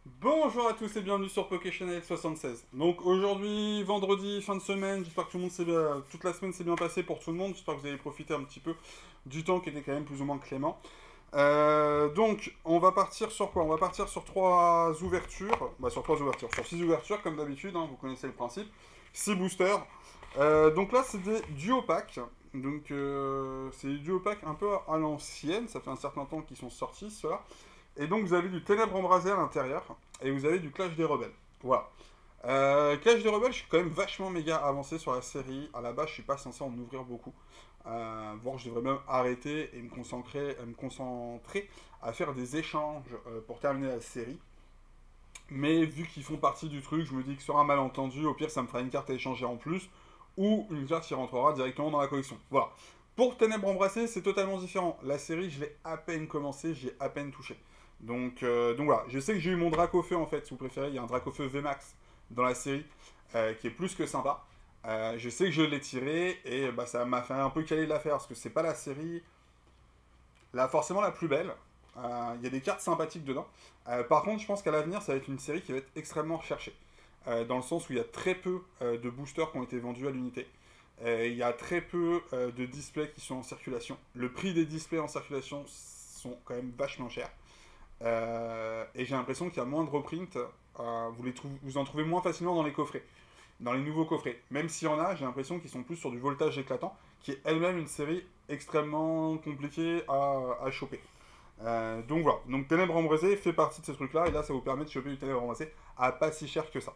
Bonjour à tous et bienvenue sur PokéChannel 76. Donc aujourd'hui, vendredi, fin de semaine, j'espère que tout le monde s'est bien, toute la semaine s'est bien passée pour tout le monde. J'espère que vous avez profité un petit peu du temps qui était quand même plus ou moins clément. Donc on va partir sur quoi? On va partir sur trois ouvertures, sur trois ouvertures, sur six ouvertures comme d'habitude, hein, vous connaissez le principe. Six boosters. Donc là c'est des duo packs. Donc c'est des duo packs un peu à l'ancienne, ça fait un certain temps qu'ils sont sortis ceux-là. Et donc vous avez du Ténèbres embrasé à l'intérieur, et vous avez du Clash des Rebelles. Voilà. Clash des Rebelles, je suis quand même vachement méga avancé sur la série. À la base, je suis pas censé en ouvrir beaucoup. Voire je devrais même arrêter et me concentrer à faire des échanges pour terminer la série. Mais vu qu'ils font partie du truc, je me dis que sur un malentendu, au pire, ça me fera une carte à échanger en plus, ou une carte qui rentrera directement dans la collection. Voilà. Pour Ténèbres embrassées, c'est totalement différent. La série, je l'ai à peine commencé, j'y ai à peine touché. Donc voilà, je sais que j'ai eu mon Dracofeu en fait, si vous préférez, il y a un Dracofeu VMAX dans la série qui est plus que sympa. Je sais que je l'ai tiré et bah, ça m'a fait un peu caler de l'affaire parce que c'est pas la série forcément la plus belle. Il y a des cartes sympathiques dedans. Par contre, je pense qu'à l'avenir, ça va être une série qui va être extrêmement recherchée. Dans le sens où il y a très peu de boosters qui ont été vendus à l'unité. Il y a très peu de displays qui sont en circulation. Le prix des displays en circulation sont quand même vachement chers. Et j'ai l'impression qu'il y a moins de reprints. Vous en trouvez moins facilement dans les coffrets, dans les nouveaux coffrets. Même s'il y en a, j'ai l'impression qu'ils sont plus sur du voltage éclatant, qui est elle-même une série extrêmement compliquée à choper. Donc voilà, donc Ténèbres embrasées fait partie de ces trucs-là, et là ça vous permet de choper du Ténèbres embrasées à pas si cher que ça.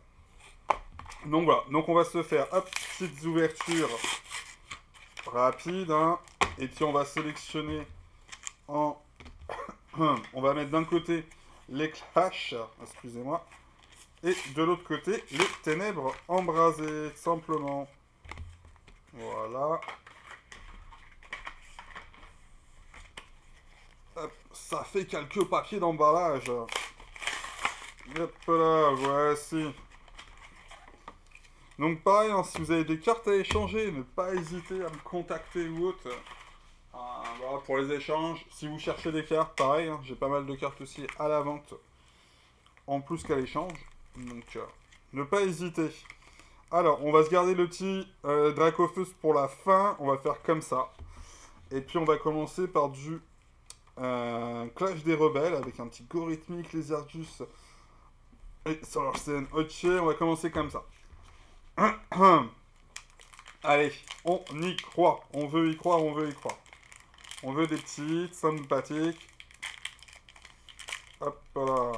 Donc voilà, donc on va se faire, hop, petites ouvertures rapides, hein, et puis on va sélectionner en... on va mettre d'un côté les clashs, excusez-moi, et de l'autre côté les ténèbres embrasées, simplement. Voilà. Hop, ça fait quelques papiers d'emballage. Hop là, voici. Donc pareil, hein, si vous avez des cartes à échanger, ne pas hésiter à me contacter ou autre. Voilà, pour les échanges. Si vous cherchez des cartes, pareil, hein, j'ai pas mal de cartes aussi à la vente, en plus qu'à l'échange. Donc ne pas hésiter. Alors, on va se garder le petit Dracofus pour la fin. On va faire comme ça. Et puis on va commencer par du Clash des Rebelles avec un petit Gorithmic, les Argus et Solarsen. Ok, on va commencer comme ça. Allez, on y croit. On veut y croire, on veut y croire. On veut des petites, sympathiques. Hop là.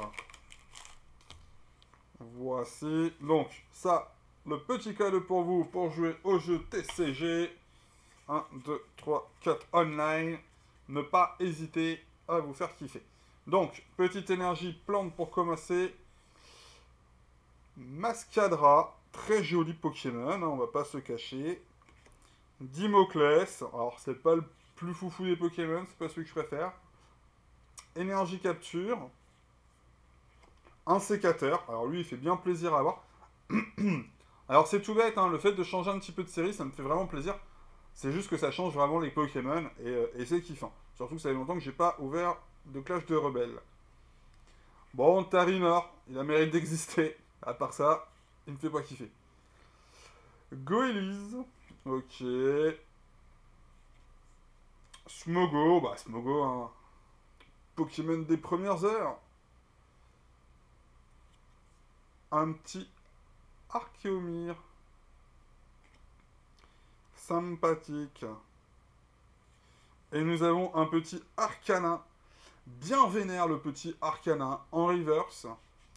Voici. Donc, ça, le petit cadeau pour vous pour jouer au jeu TCG. 1, 2, 3, 4 online. Ne pas hésiter à vous faire kiffer. Donc, petite énergie plante pour commencer. Mascadra, très joli Pokémon, hein, on va pas se cacher. Dimoclès, alors c'est pas le plus foufou des Pokémon, c'est pas celui que je préfère. Énergie capture. Un sécateur, alors lui il fait bien plaisir à voir. Alors c'est tout bête, hein, le fait de changer un petit peu de série, ça me fait vraiment plaisir. C'est juste que ça change vraiment les Pokémon et c'est kiffant. Surtout que ça fait longtemps que j'ai pas ouvert de Clash de Rebelles. Bon, Tarinor, il a mérite d'exister. À part ça, il me fait pas kiffer. Goélise, ok. Smogo, bah Smogo, hein. Pokémon des premières heures. Un petit Archeomir. Sympathique. Et nous avons un petit Arcana. Bien vénère le petit Arcana en reverse.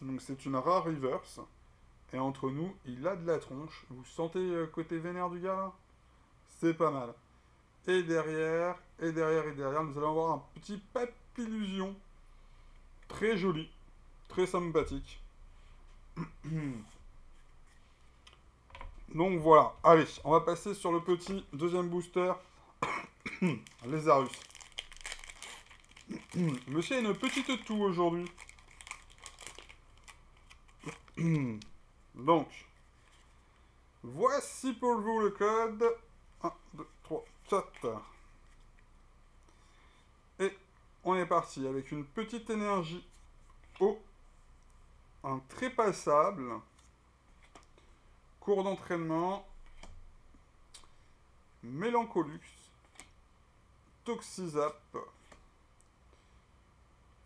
Donc c'est une rare reverse. Et entre nous, il a de la tronche. Vous sentez côté vénère du gars là? C'est pas mal. Et derrière, et derrière, et derrière, nous allons avoir un petit Papillusion. Très joli. Très sympathique. Donc voilà. Allez, on va passer sur le petit deuxième booster. Lézarus. Monsieur a une petite toux aujourd'hui. Donc, voici pour vous le code. 1, 2, 3, 4. Et on est parti avec une petite énergie eau. un trépassable. Cours d'entraînement. Mélancolux. Toxizap.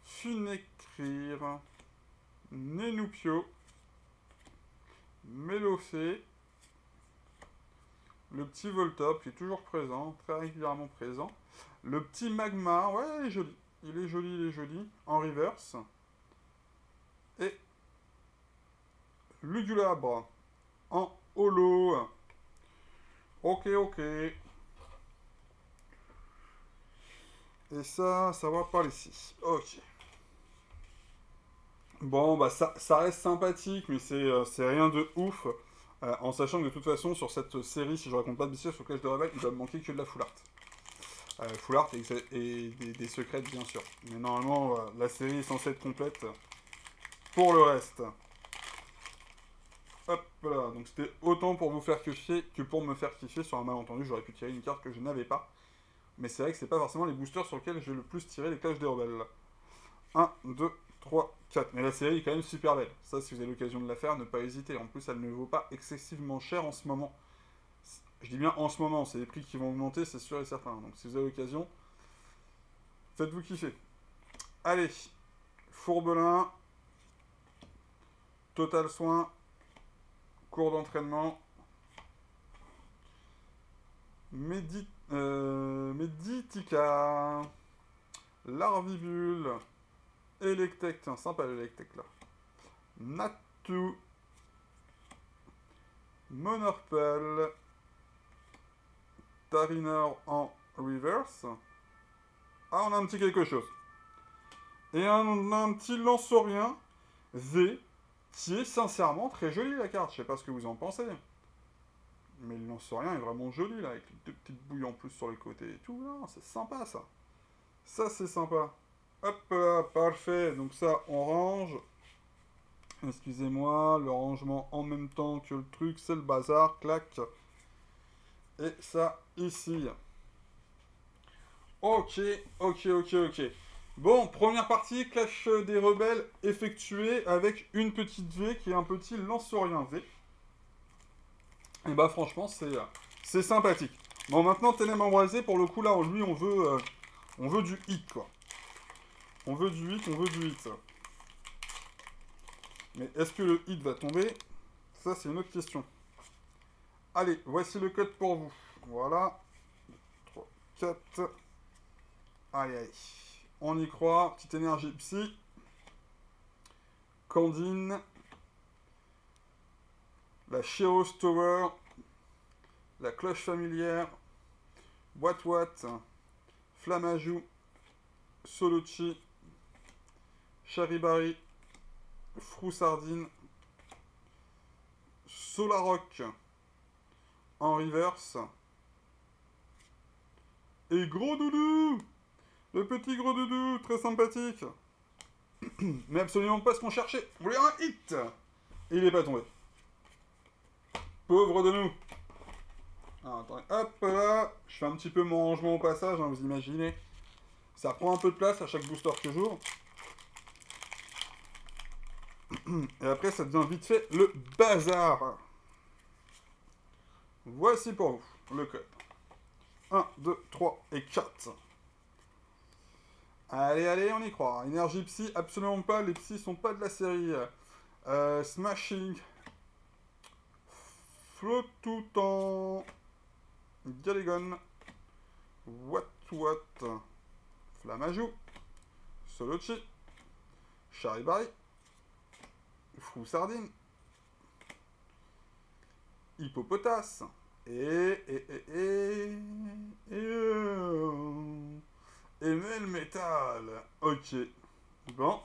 Funecrir. Nenupio. Mélofée. Le petit Voltop qui est toujours présent, très régulièrement présent. Le petit Magmar, ouais, il est joli. Il est joli, il est joli. En reverse. Et Lugulabre en holo. Ok, ok. Et ça va par ici. Ok. Bon, bah ça reste sympathique, mais c'est rien de ouf. En sachant que de toute façon, sur cette série, si je raconte pas de bêtises sur Clash de Rebelle, il va me manquer que de la full art. Full art et des secrets, bien sûr. Mais normalement, la série est censée être complète pour le reste. Hop là, donc c'était autant pour vous faire kiffer que pour me faire kiffer. Sur un malentendu, j'aurais pu tirer une carte que je n'avais pas. Mais c'est vrai que c'est pas forcément les boosters sur lesquels j'ai le plus tiré les Clash des Rebelles. 1, 2, 3, 4. Mais la série est quand même super belle. Ça, si vous avez l'occasion de la faire, ne pas hésiter. En plus, elle ne vaut pas excessivement cher en ce moment. Je dis bien en ce moment, c'est les prix qui vont augmenter, c'est sûr et certain. Donc si vous avez l'occasion, faites-vous kiffer. Allez, Fourbelin, Total Soin, cours d'entraînement, Meditica, Larvivule, Electek, tiens, sympa l'Electek là. Natu, Monorpel, Tarinor en reverse. Ah, on a un petit quelque chose. Et on a un petit Lanceurien V, qui est sincèrement très joli la carte. Je sais pas ce que vous en pensez. Mais le Lanceurien est vraiment joli là, avec les deux petites bouilles en plus sur les côtés et tout. C'est sympa ça. Ça c'est sympa. Hop là, parfait. Donc ça, on range. Excusez-moi, le rangement en même temps que le truc, c'est le bazar. Clac. Et ça, ici. Ok, ok, ok, ok. Bon, première partie, Clash des Rebelles effectuée avec une petite V qui est un petit Lanceurien V. Et bah franchement, c'est sympathique. Bon, maintenant, Ténèbres Embrasées, pour le coup, là, lui, on veut du hit, quoi. On veut du hit, on veut du hit. Mais est-ce que le hit va tomber? Ça, c'est une autre question. Allez, voici le code pour vous. Voilà. 3, 4. Allez, allez. On y croit. Petite énergie psy. Candine. La Chiros Tower. La cloche familière. Wat. Flamajou. Solucci. Charibari. Froussardine. Solaroc. En reverse. Et Gros Doudou. Le petit Gros Doudou, très sympathique. Mais absolument pas ce qu'on cherchait. Vous voulez un hit? Et il est pas tombé. Pauvre de nous. Alors, attendez, hop là. Je fais un petit peu mon rangement au passage, hein, vous imaginez. Ça prend un peu de place à chaque booster que j'ouvre. Et après, ça devient vite fait le bazar. Voici pour vous le code. 1, 2, 3 et 4. Allez, allez, on y croit. Énergie psy, absolument pas. Les psys sont pas de la série. Smashing. Flottoutan. Galigon. What. Flamajou. Solochi. Charibari. Froussardine. Hippopotas. Et Melmetal. Ok. Bon.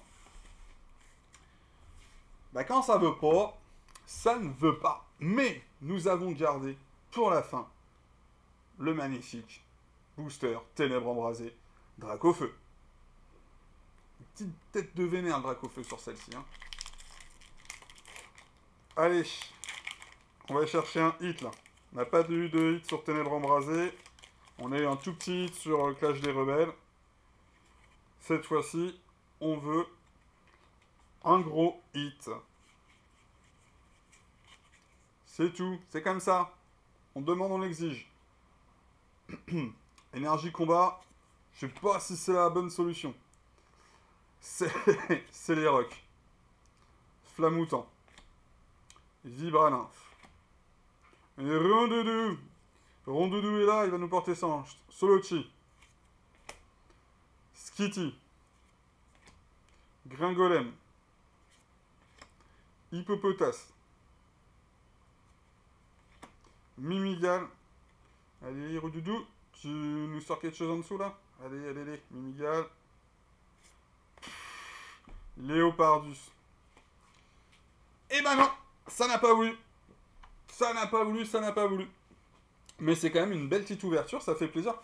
Bah quand ça veut pas, ça ne veut pas. Mais nous avons gardé pour la fin le magnifique booster Ténèbres Embrasées Dracofeu. Une petite tête de vénère Dracofeu sur celle-ci. Hein. Allez. On va chercher un hit là. On n'a pas eu de hit sur Ténèbres Embrasées. On a eu un tout petit hit sur Clash des Rebelles. Cette fois-ci, on veut un gros hit. C'est tout, c'est comme ça. On demande, on exige. Énergie combat, je sais pas si c'est la bonne solution. C'est les rocks. Flamoutant. Vibralymphe. Et Rondoudou. Rondoudou est là, il va nous porter ça. Solochi. Skitty. Gringolem. Hippopotas. Mimigal. Allez, Rondoudou. Tu nous sors quelque chose en dessous là? Allez, allez, allez. Mimigal. Léopardus. Eh ben non, ça n'a pas voulu. Ça n'a pas voulu, ça n'a pas voulu. Mais c'est quand même une belle petite ouverture, ça fait plaisir.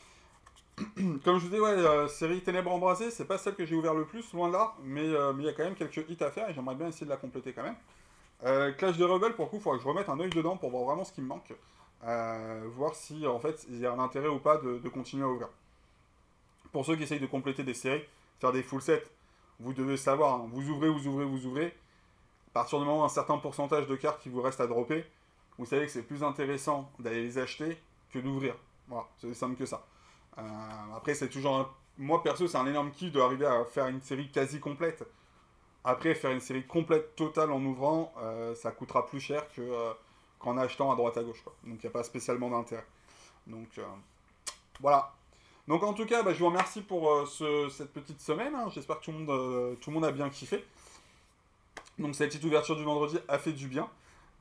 Comme je vous dis, ouais, série Ténèbres Embrasées, c'est pas celle que j'ai ouvert le plus, loin de là, mais il y a quand même quelques hits à faire et j'aimerais bien essayer de la compléter quand même. Clash des Rebelles, pour le coup, il faudra que je remette un œil dedans pour voir vraiment ce qui me manque. Voir si, en fait, il y a un intérêt ou pas de continuer à ouvrir. Pour ceux qui essayent de compléter des séries, faire des full sets, vous devez savoir, hein, vous ouvrez, vous ouvrez, vous ouvrez. À partir du moment où un certain pourcentage de cartes qui vous reste à dropper, vous savez que c'est plus intéressant d'aller les acheter que d'ouvrir. Voilà, c'est aussi simple que ça. Après, c'est toujours moi, perso, c'est un énorme kiff d'arriver à faire une série quasi complète. Après, faire une série complète, totale en ouvrant, ça coûtera plus cher qu'en achetant à droite à gauche, quoi. Donc, il n'y a pas spécialement d'intérêt. Donc, voilà. Donc, en tout cas, je vous remercie pour cette petite semaine. Hein. J'espère que tout le monde a bien kiffé. Donc cette petite ouverture du vendredi a fait du bien.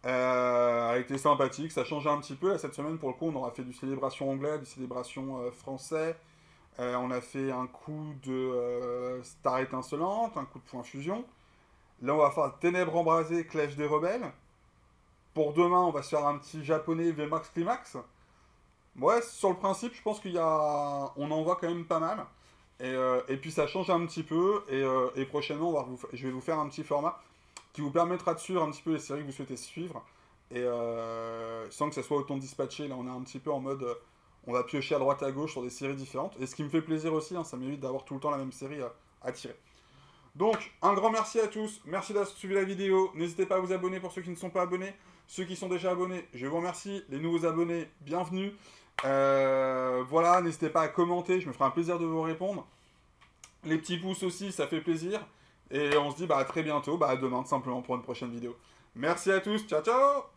Elle a été sympathique, ça changeait un petit peu. Là, cette semaine, pour le coup, on aura fait du célébration anglais, du célébration français. On a fait un coup de Star étincelante, un coup de point fusion. Là, on va faire Ténèbres embrasées, Clash des Rebelles. Pour demain, on va se faire un petit japonais VMAX Climax. Ouais, sur le principe, je pense on en voit quand même pas mal. Et puis ça change un petit peu. Et prochainement, je vais vous faire un petit format qui vous permettra de suivre un petit peu les séries que vous souhaitez suivre, et sans que ça soit autant dispatché. Là, on est un petit peu en mode, on va piocher à droite à gauche sur des séries différentes, et ce qui me fait plaisir aussi, hein, ça m'évite d'avoir tout le temps la même série à tirer. Donc, un grand merci à tous, merci d'avoir suivi la vidéo, n'hésitez pas à vous abonner pour ceux qui ne sont pas abonnés, ceux qui sont déjà abonnés, je vous remercie, les nouveaux abonnés, bienvenue, voilà, n'hésitez pas à commenter, je me ferai un plaisir de vous répondre, les petits pouces aussi, ça fait plaisir. Et on se dit à très bientôt, à demain tout simplement pour une prochaine vidéo. Merci à tous, ciao ciao!